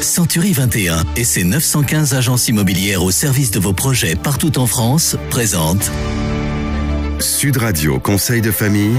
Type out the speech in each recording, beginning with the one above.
Century 21 et ses 915 agences immobilières au service de vos projets partout en France présentent Sud Radio Conseil de famille.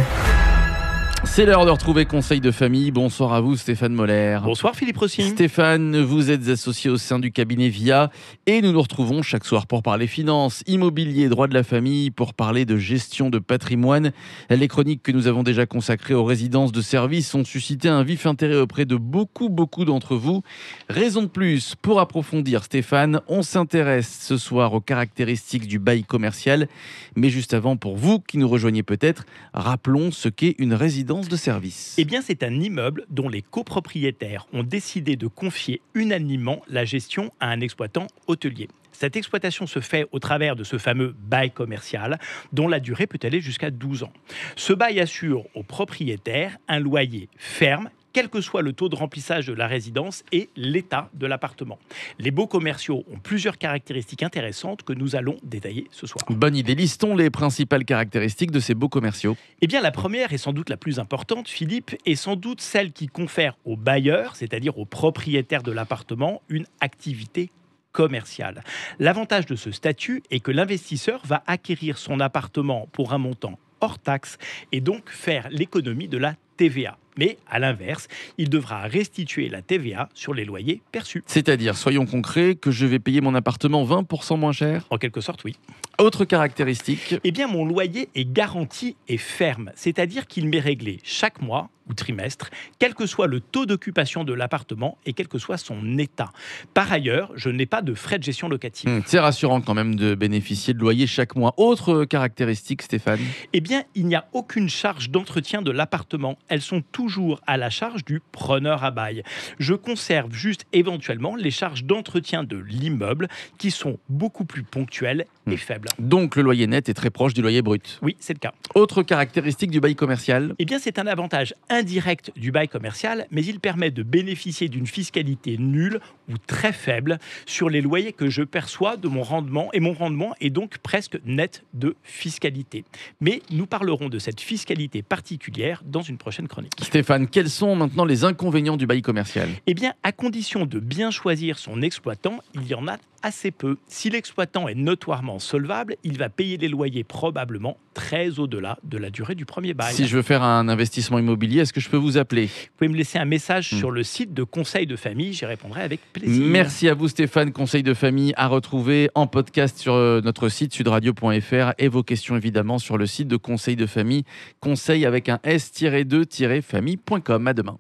C'est l'heure de retrouver Conseil de famille. Bonsoir à vous, Stéphane Moller. Bonsoir Philippe Rossini. Stéphane, vous êtes associé au sein du cabinet VIA et nous nous retrouvons chaque soir pour parler finances, immobilier, droit de la famille, pour parler de gestion de patrimoine. Les chroniques que nous avons déjà consacrées aux résidences de service ont suscité un vif intérêt auprès de beaucoup d'entre vous. Raison de plus pour approfondir, Stéphane, on s'intéresse ce soir aux caractéristiques du bail commercial. Mais juste avant, pour vous qui nous rejoignez peut-être, rappelons ce qu'est une résidence de service. Eh bien, c'est un immeuble dont les copropriétaires ont décidé de confier unanimement la gestion à un exploitant hôtelier. Cette exploitation se fait au travers de ce fameux bail commercial dont la durée peut aller jusqu'à 12 ans. Ce bail assure aux propriétaires un loyer ferme, quel que soit le taux de remplissage de la résidence et l'état de l'appartement. Les baux commerciaux ont plusieurs caractéristiques intéressantes que nous allons détailler ce soir. Bonne idée. Listons les principales caractéristiques de ces baux commerciaux. Eh bien, la première et sans doute la plus importante, Philippe, est sans doute celle qui confère au bailleur, c'est-à-dire au propriétaire de l'appartement, une activité commerciale. L'avantage de ce statut est que l'investisseur va acquérir son appartement pour un montant hors taxe et donc faire l'économie de la TVA. Mais à l'inverse, il devra restituer la TVA sur les loyers perçus. C'est-à-dire, soyons concrets, que je vais payer mon appartement 20% moins cher ? En quelque sorte, oui. Autre caractéristique ? Eh bien, mon loyer est garanti et ferme, c'est-à-dire qu'il m'est réglé chaque mois ou trimestre, quel que soit le taux d'occupation de l'appartement et quel que soit son état. Par ailleurs, je n'ai pas de frais de gestion locative. C'est rassurant quand même de bénéficier de loyer chaque mois. Autre caractéristique, Stéphane ? Eh bien, il n'y a aucune charge d'entretien de l'appartement. Elles sont toujours à la charge du preneur à bail. Je conserve juste éventuellement les charges d'entretien de l'immeuble qui sont beaucoup plus ponctuelles et faibles. Donc le loyer net est très proche du loyer brut. Oui, c'est le cas. Autre caractéristique du bail commercial ? Eh bien, c'est un avantage indirect du bail commercial, mais il permet de bénéficier d'une fiscalité nulle ou très faible sur les loyers que je perçois de mon rendement, et mon rendement est donc presque net de fiscalité. Mais nous parlerons de cette fiscalité particulière dans une prochaine chronique. Stéphane, quels sont maintenant les inconvénients du bail commercial ? Eh bien, à condition de bien choisir son exploitant, il y en a assez peu. Si l'exploitant est notoirement solvable, il va payer les loyers probablement très au-delà de la durée du premier bail. Si je veux faire un investissement immobilier, est-ce que je peux vous appeler ? Vous pouvez me laisser un message sur le site de Conseil de famille, j'y répondrai avec plaisir. Merci à vous Stéphane. Conseil de famille à retrouver en podcast sur notre site sudradio.fr et vos questions évidemment sur le site de Conseil de famille, conseil avec un s-2-famille.com. À demain.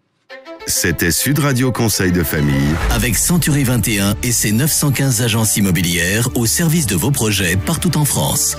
C'était Sud Radio Conseil de famille. avec Century 21 et ses 915 agences immobilières au service de vos projets partout en France.